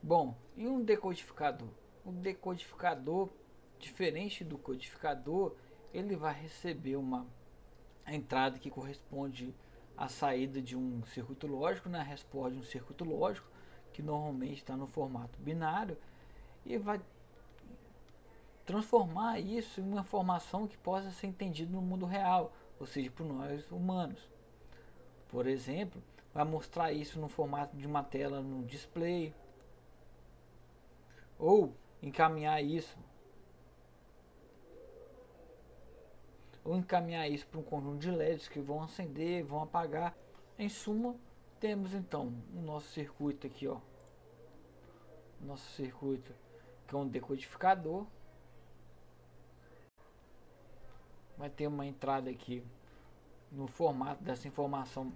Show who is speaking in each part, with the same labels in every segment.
Speaker 1: Bom, e um decodificador? O decodificador, diferente do codificador, ele vai receber uma entrada que corresponde à saída de um circuito lógico, né? A resposta de um circuito lógico, que normalmente está no formato binário, e vai transformar isso em uma informação que possa ser entendida no mundo real, ou seja, por nós humanos. Por exemplo, vai mostrar isso no formato de uma tela no display, ou encaminhar isso para um conjunto de LEDs que vão acender, vão apagar. Em suma, temos então o nosso circuito aqui, ó, nosso circuito que é um decodificador. Vai ter uma entrada aqui no formato dessa informação,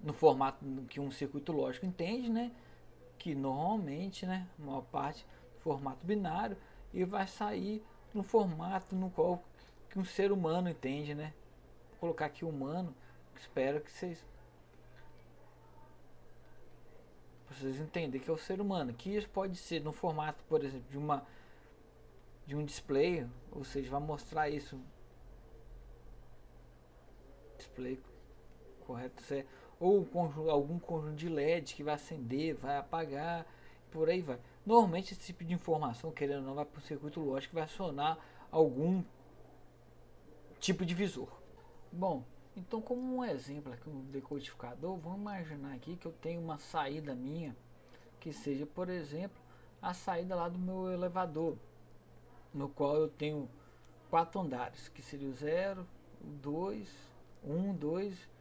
Speaker 1: no formato que um circuito lógico entende, né? Que normalmente, né, a maior parte do formato binário, e vai sair no formato no qual que um ser humano entende, né? Vou colocar aqui humano, espero que vocês entenderem que é o ser humano. Que isso pode ser no formato, por exemplo, de um display, ou seja, vai mostrar isso display correto, certo? Ou algum conjunto de LED que vai acender, vai apagar, por aí vai. Normalmente esse tipo de informação, querendo ou não, vai para o circuito lógico que vai acionar algum tipo de visor. Bom, então como um exemplo aqui no decodificador, vamos imaginar aqui que eu tenho uma saída minha, que seja, por exemplo, a saída lá do meu elevador, no qual eu tenho 4 andares, que seria o 0, o 2, 1, 2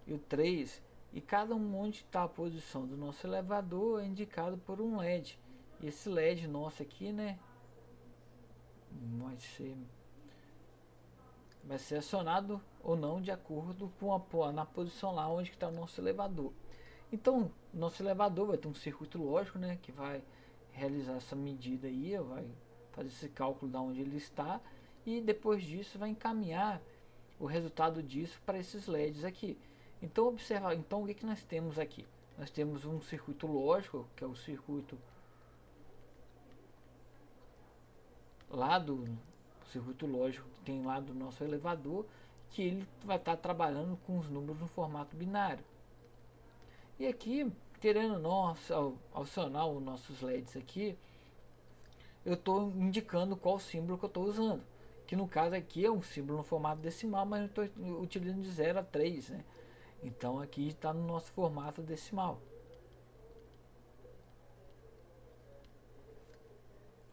Speaker 1: e o 3, e cada um onde está a posição do nosso elevador é indicado por um LED. E esse LED nosso aqui, né, vai ser acionado ou não de acordo com na posição lá onde está o nosso elevador. Então, nosso elevador vai ter um circuito lógico, né, que vai realizar essa medida aí, vai fazer esse cálculo de onde ele está, e depois disso vai encaminhar o resultado disso para esses LEDs aqui. Então observa, então o que nós temos aqui? Nós temos um circuito lógico, que é o circuito lá do circuito lógico que tem lá do nosso elevador, que ele vai estar trabalhando com os números no formato binário. E aqui, querendo nós acionar os nossos LEDs aqui, eu estou indicando qual símbolo que eu estou usando, que no caso aqui é um símbolo no formato decimal, mas eu estou utilizando de 0 a 3, né? Então aqui está no nosso formato decimal.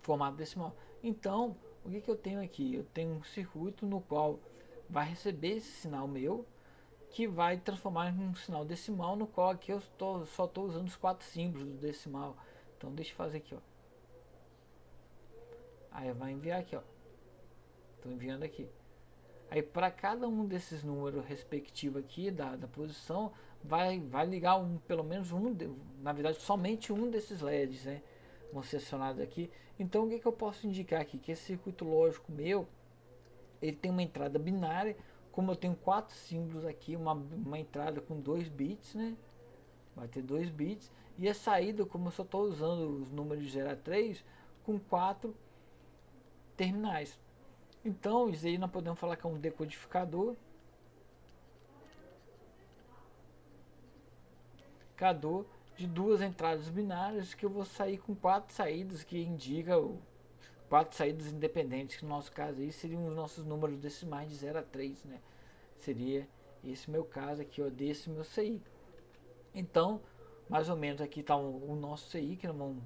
Speaker 1: Formato decimal. Então, o que eu tenho aqui? Eu tenho um circuito no qual vai receber esse sinal meu, que vai transformar em um sinal decimal, no qual aqui eu só estou usando os 4 símbolos do decimal. Então deixa eu fazer aqui, ó. Aí vai enviar aqui, ó. Estou enviando aqui. Aí para cada um desses números respectivos aqui da posição, vai ligar pelo menos na verdade somente um desses LEDs, né? Vão ser acionados aqui. Então o que eu posso indicar aqui? Que esse circuito lógico meu, ele tem uma entrada binária. Como eu tenho 4 símbolos aqui, uma entrada com 2 bits, né? Vai ter 2 bits. E a saída, como eu só estou usando os números de 0 a 3, com 4 terminais. Então, isso aí nós podemos falar que é um decodificador. De 2 entradas binárias, que eu vou sair com 4 saídas, que indica 4 saídas independentes, que no nosso caso aí seriam os nossos números decimais de 0 a 3, né? Seria esse meu caso aqui, ó, desse meu CI. Então, mais ou menos aqui está o nosso CI, que nós vamos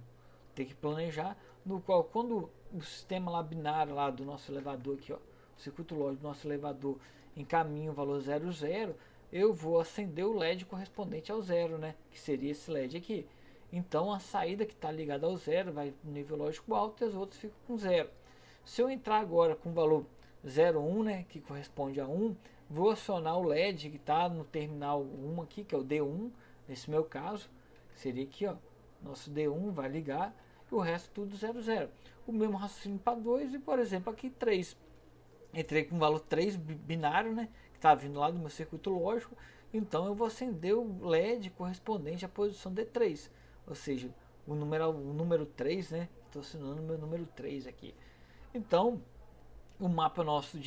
Speaker 1: ter que planejar, no qual quando o sistema lá binário lá do nosso elevador aqui, ó, o circuito lógico do nosso elevador encaminha o valor 00, eu vou acender o LED correspondente ao 0, né, que seria esse LED aqui. Então a saída que está ligada ao 0 vai no nível lógico alto e as outras ficam com 0. Se eu entrar agora com o valor 01, né, que corresponde a 1, vou acionar o LED que está no terminal 1 aqui, que é o D1, nesse meu caso, seria aqui, ó, nosso D1 vai ligar, e o resto tudo 00. O mesmo raciocínio para 2 e, por exemplo, aqui 3. Entrei com o valor 3 binário, né, que está vindo lá do meu circuito lógico, então eu vou acender o LED correspondente à posição D3, ou seja, o número 3, né? Estou assinando o meu número 3 aqui. Então, o mapa nosso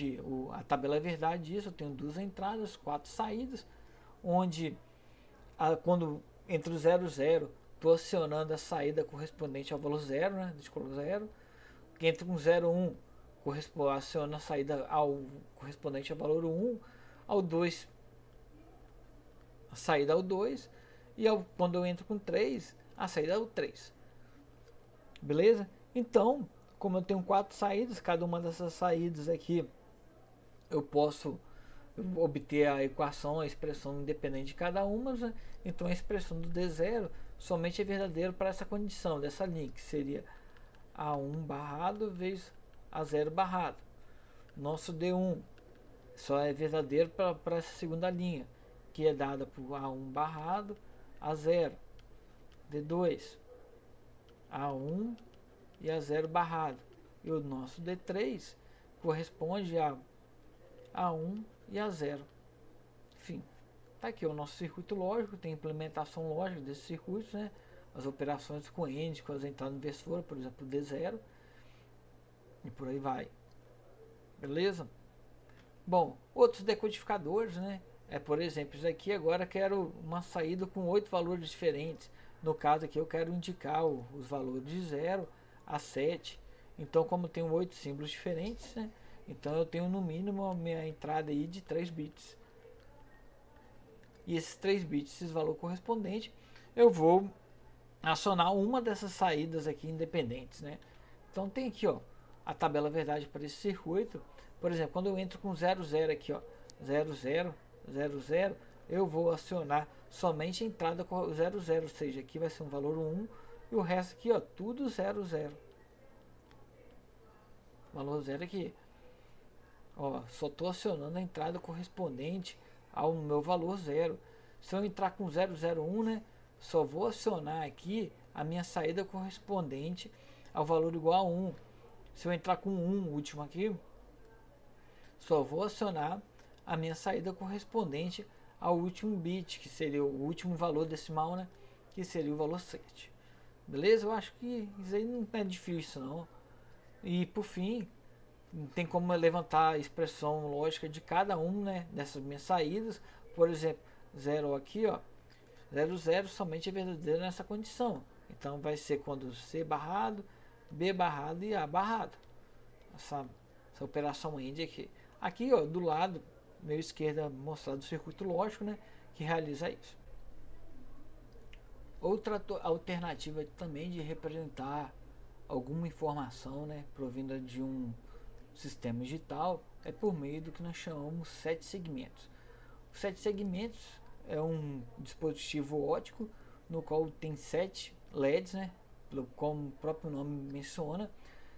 Speaker 1: a tabela é verdade disso, eu tenho 2 entradas, 4 saídas, onde quando entre o 0 e 0, estou acionando a saída correspondente ao valor 0, né? Deixa eu colocar 0. Entre com 0 e 1, aciona a saída correspondente ao valor 1, ao 2, a saída ao 2, e quando eu entro com 3, a saída ao 3. Beleza? Então, como eu tenho 4 saídas, cada uma dessas saídas aqui eu posso obter a equação, a expressão independente de cada uma, né? Então a expressão do D0 somente é verdadeiro para essa condição dessa linha, que seria A1 barrado vezes A0 barrado. Nosso D1 só é verdadeiro para essa segunda linha, que é dada por A1 barrado A0. D2 A1 e A0 barrado. E o nosso D3 corresponde a A1 e A0. Enfim, tá aqui o nosso circuito lógico, tem implementação lógica desses circuitos, né? As operações com AND, com as entradas inversoras, por exemplo, D0, e por aí vai. Beleza? Bom, outros decodificadores, né? Por exemplo, isso aqui agora quero uma saída com 8 valores diferentes. No caso aqui eu quero indicar os valores de 0 a 7. Então, como tem 8 símbolos diferentes, né? Então eu tenho no mínimo a minha entrada aí de 3 bits. E esses 3 bits, esses valores correspondentes, eu vou acionar uma dessas saídas aqui independentes, né? Então tem aqui, ó, a tabela verdade para esse circuito. Por exemplo, quando eu entro com 00 aqui, ó, 00, 00, eu vou acionar somente a entrada com 00, ou seja, aqui vai ser um valor 1 e o resto aqui, ó, tudo 00. Valor 0 aqui. Ó, só estou acionando a entrada correspondente ao meu valor 0. Se eu entrar com 001, né, só vou acionar aqui a minha saída correspondente ao valor igual a 1. Se eu entrar com 1, último aqui, só vou acionar a minha saída correspondente ao último bit, que seria o último valor decimal, né, que seria o valor 7. Beleza? Eu acho que isso aí não é difícil, não. E por fim, tem como levantar a expressão lógica de cada um, né, dessas minhas saídas. Por exemplo, 0 aqui, ó, 00 somente é verdadeiro nessa condição. Então vai ser quando C barrado, B barrado e A barrado. Essa operação AND aqui. Aqui, ó, do lado, meio esquerda, mostrado o circuito lógico, né, que realiza isso. Outra alternativa também de representar alguma informação, né, provinda de um sistema digital é por meio do que nós chamamos 7 segmentos. Os 7 segmentos é um dispositivo óptico no qual tem 7 LEDs, né, como o próprio nome menciona,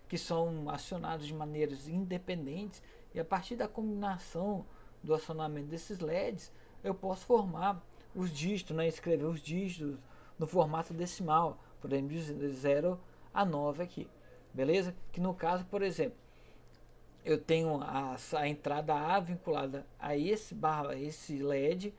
Speaker 1: que são acionados de maneiras independentes, e a partir da combinação do acionamento desses LEDs eu posso formar os dígitos, né, escrever os dígitos no formato decimal, por exemplo, de 0 a 9 aqui, beleza? Que no caso, por exemplo, eu tenho a entrada A vinculada a esse LED,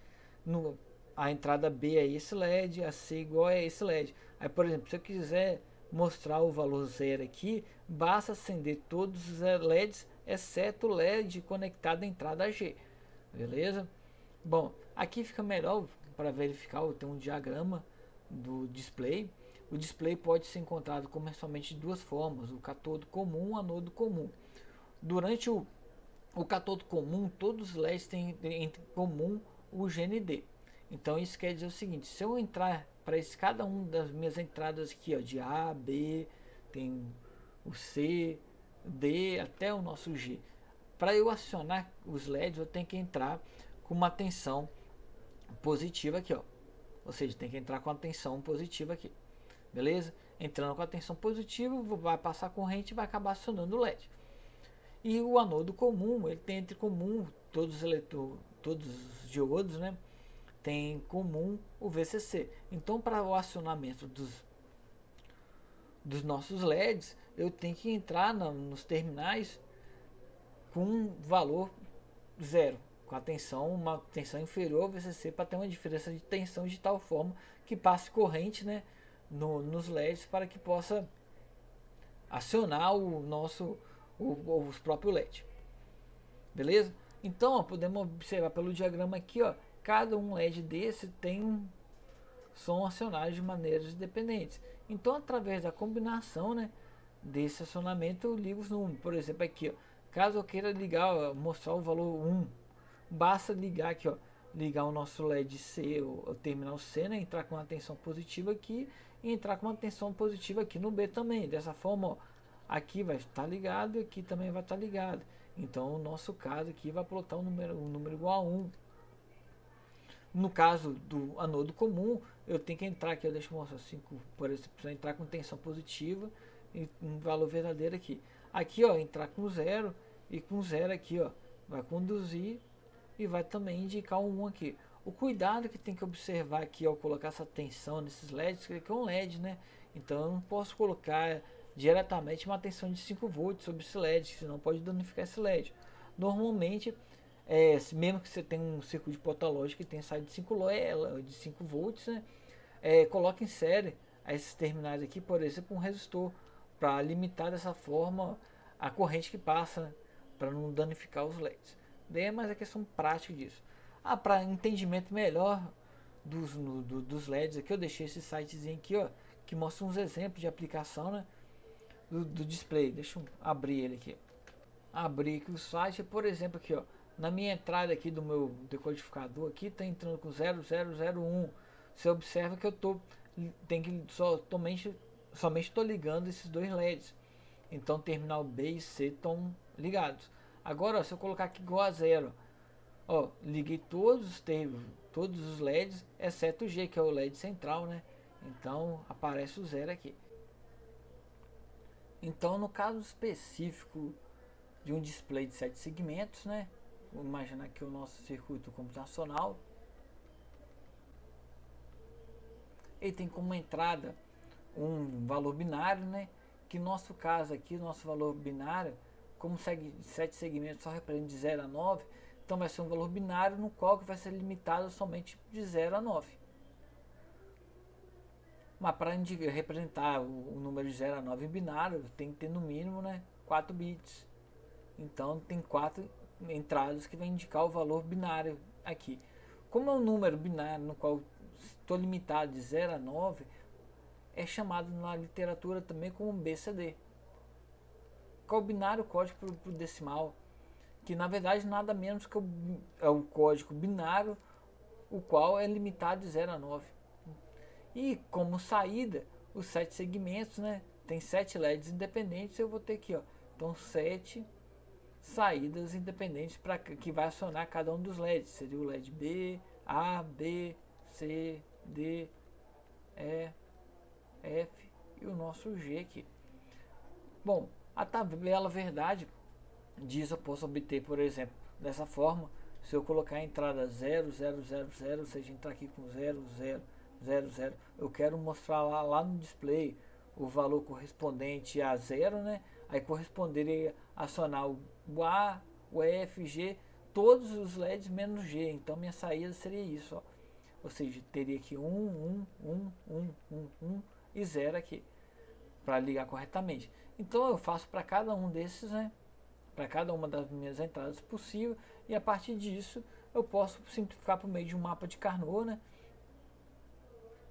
Speaker 1: a entrada B é esse LED, a C igual a esse LED. Aí, por exemplo, se eu quiser mostrar o valor 0 aqui, basta acender todos os LEDs, exceto o LED conectado à entrada G. Beleza? Bom, aqui fica melhor para verificar, eu tenho um diagrama do display. O display pode ser encontrado comercialmente de duas formas, o catodo comum e o anodo comum. Durante o catodo comum, todos os LEDs têm em comum o GND. Então isso quer dizer o seguinte, se eu entrar para cada uma das minhas entradas aqui, ó, de A, B, tem o C, D, até o nosso G. Para eu acionar os LEDs, eu tenho que entrar com uma tensão positiva aqui, ó. Ou seja, tem que entrar com a tensão positiva aqui. Beleza? Entrando com a tensão positiva, vai passar a corrente e vai acabar acionando o LED. E o anodo comum, ele tem entre comum todos os diodos, né? Tem em comum o VCC. Então, para o acionamento dos nossos LEDs, eu tenho que entrar nos terminais com valor 0, com a tensão, uma tensão inferior ao VCC, para ter uma diferença de tensão de tal forma que passe corrente, né, nos LEDs para que possa acionar os próprios LEDs. Beleza? Então, ó, podemos observar pelo diagrama aqui, ó, cada um LED desse são acionados de maneiras independentes. Então, através da combinação, né, desse acionamento, eu ligo os números. Por exemplo, aqui, ó, caso eu queira ligar, ó, mostrar o valor 1, basta ligar aqui, ó, ligar o nosso LED C, o terminal C, né, entrar com uma tensão positiva aqui e entrar com uma tensão positiva aqui no B também. Dessa forma, ó, aqui vai estar ligado e aqui também vai estar ligado. Então, o nosso caso aqui vai plotar um número igual a 1. No caso do anodo comum, eu tenho que entrar aqui, deixa eu mostrar 5, por exemplo, entrar com tensão positiva e um valor verdadeiro aqui. Aqui, ó, entrar com 0 e com 0 aqui, ó, vai conduzir e vai também indicar um 1 aqui. O cuidado que tem que observar aqui ao colocar essa tensão nesses LEDs, que é um LED, né? Então eu não posso colocar diretamente uma tensão de 5 volts sobre esse LED, senão pode danificar esse LED. Normalmente, mesmo que você tenha um circuito potológico que tenha saído de 5 volts, né? Coloque em série esses terminais aqui, por exemplo, um resistor, para limitar dessa forma a corrente que passa, né? Para não danificar os LEDs. Daí é mais a questão prática disso. Para entendimento melhor dos LEDs aqui, eu deixei esse sitezinho aqui, ó, que mostra uns exemplos de aplicação, né, do display. Deixa eu abrir ele aqui. Abrir aqui o site, por exemplo, aqui, ó, na minha entrada aqui do meu decodificador aqui, tá entrando com 0001. Você observa que eu somente estou ligando esses dois LEDs. Então terminal B e C estão ligados. Agora, ó, se eu colocar aqui igual a 0, ó, liguei todos os LEDs, exceto o G, que é o LED central, né? Então aparece o 0 aqui. Então, no caso específico de um display de 7 segmentos, né? Vamos imaginar que o nosso circuito computacional, ele tem como entrada um valor binário, né? Que no nosso caso aqui, o nosso valor binário, como 7 segmentos só representam de 0 a 9, então vai ser um valor binário no qual que vai ser limitado somente de 0 a 9. Mas para representar o número de 0 a 9 em binário, tem que ter no mínimo, né, 4 bits. Então tem 4 entradas que vai indicar o valor binário aqui. Como é um número binário no qual estou limitado de 0 a 9, é chamado na literatura também como BCD. Qual é o binário código para o decimal, que na verdade nada menos que é o código binário, o qual é limitado de 0 a 9. E como saída, os 7 segmentos, né, tem 7 LEDs independentes, eu vou ter aqui, ó, então 7 saídas independentes para que vai acionar cada um dos LEDs. Seria o LED B, A, B, C, D, E, F e o nosso G aqui. Bom, a tabela verdade diz eu posso obter, por exemplo, dessa forma, se eu colocar a entrada 0, 0, 0, 0, ou seja, entrar aqui com 0, 0, 0, 0, eu quero mostrar lá no display o valor correspondente a 0, né? Aí corresponderia acionar o A, o F, o G, todos os LEDs menos G. Então minha saída seria isso, ó. Ou seja, teria aqui 1 e 0 aqui para ligar corretamente. Então eu faço para cada um desses, né? Para cada uma das minhas entradas possível, e a partir disso eu posso simplificar por meio de um mapa de Carnot, né?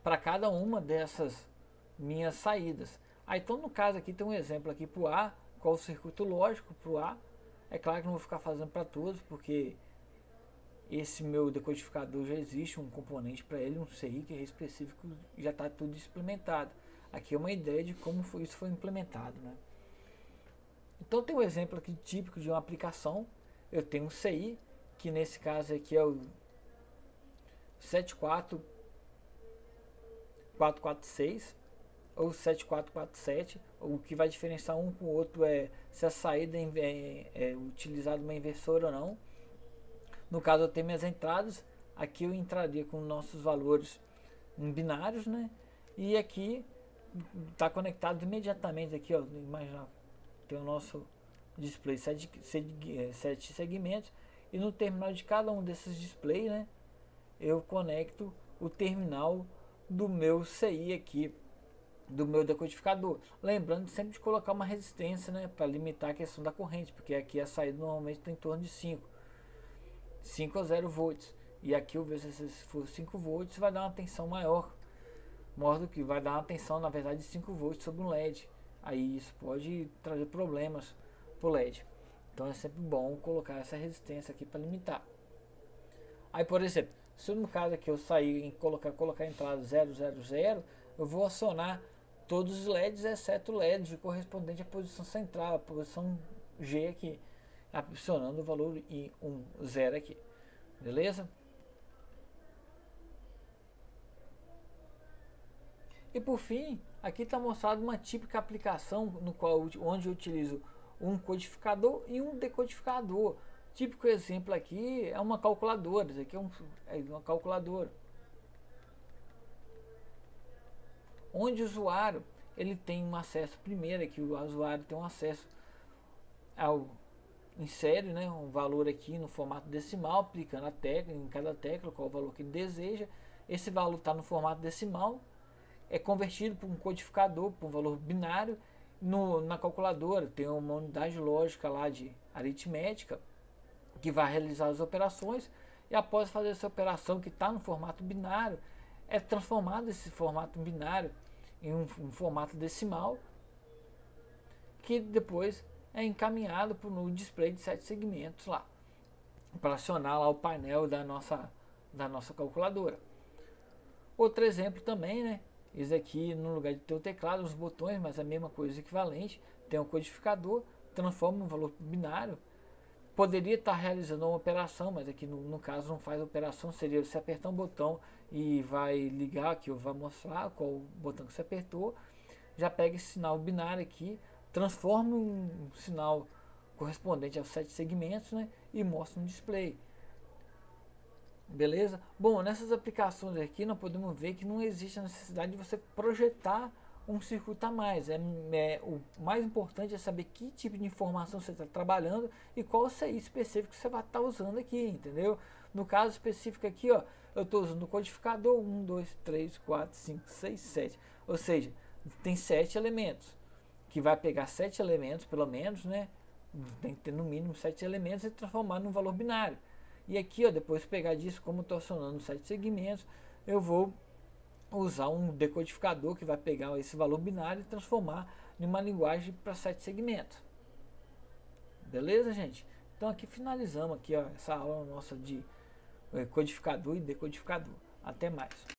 Speaker 1: Para cada uma dessas minhas saídas. Então no caso aqui tem um exemplo aqui para o A, qual o circuito lógico para o A. É claro que não vou ficar fazendo para todos, porque esse meu decodificador já existe um componente para ele, um CI que é específico, já está tudo implementado. Aqui é uma ideia de como isso foi implementado, né? Então tem um exemplo aqui típico de uma aplicação. Eu tenho um CI, que nesse caso aqui é o 74446 ou 7447. O que vai diferenciar um com o outro é se a saída é utilizada uma inversora ou não. No caso eu tenho minhas entradas, aqui eu entraria com nossos valores em binários, né? E aqui está conectado imediatamente aqui, ó, imagina, tem o nosso display 7 segmentos, e no terminal de cada um desses displays, né, eu conecto o terminal do meu CI aqui, do meu decodificador. Lembrando sempre de colocar uma resistência, né, para limitar a questão da corrente, porque aqui a saída normalmente está em torno de 5 a 0 volts. E aqui o VCC, se for 5 volts, vai dar uma tensão maior do que vai dar uma tensão, na verdade, de 5 volts sobre um LED. Aí isso pode trazer problemas para o LED. Então é sempre bom colocar essa resistência aqui para limitar. Aí, por exemplo, se no caso aqui eu sair em colocar a entrada 000, eu vou acionar todos os LEDs, exceto o LED correspondente à posição central, a posição G aqui, acionando o valor em 0 aqui, beleza? E por fim, aqui está mostrado uma típica aplicação onde eu utilizo um codificador e um decodificador. Típico exemplo aqui é uma calculadora. Isso aqui é uma calculadora, onde o usuário ele tem um acesso, primeiro que o usuário tem um acesso insere, né, um valor aqui no formato decimal, aplicando a tecla em cada tecla qual o valor que ele deseja. Esse valor está no formato decimal, é convertido para um codificador, para um valor binário. Na calculadora tem uma unidade lógica lá de aritmética que vai realizar as operações, e após fazer essa operação que está no formato binário, é transformado esse formato binário em um formato decimal, que depois é encaminhado para o display de 7 segmentos lá, para acionar lá o painel da nossa calculadora. Outro exemplo também, né? Esse aqui, no lugar de ter o teclado, os botões, mas a mesma coisa equivalente, tem um codificador, transforma um valor binário. Poderia estar realizando uma operação, mas aqui no caso não faz operação. Seria você apertar um botão e vai ligar aqui, ou vai mostrar qual o botão que você apertou, já pega esse sinal binário aqui, transforma um sinal correspondente aos 7 segmentos, né, e mostra no display. Beleza? Bom, nessas aplicações aqui nós podemos ver que não existe a necessidade de você projetar um circuito a mais. O mais importante é saber que tipo de informação você está trabalhando e qual CI específico você vai estar usando aqui, entendeu? No caso específico aqui, ó, eu estou usando o codificador 1, 2, 3, 4, 5, 6, 7. Ou seja, tem 7 elementos, que vai pegar 7 elementos pelo menos, né? Tem que ter no mínimo 7 elementos e transformar num valor binário. E aqui, ó, depois pegar disso, como estou acionando 7 segmentos, eu vou usar um decodificador que vai pegar esse valor binário e transformar em uma linguagem para 7 segmentos. Beleza, gente? Então aqui finalizamos aqui, ó, essa aula nossa de codificador e decodificador. Até mais.